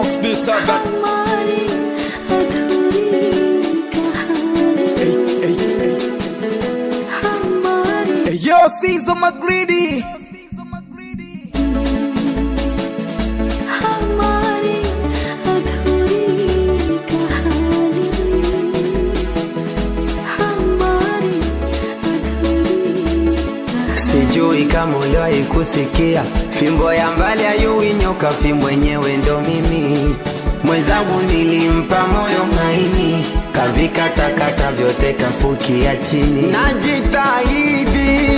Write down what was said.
Mox this that. Hey, yo, Caesar McGreedy. Sijui kama uliwahi kusikia fimbo ya mbali hayui nyoka, fimbo yenyewe ndo mimi. Mwenzangu nilimpa moyo maini, kavika takata vyote kafukia chini. Najitahidi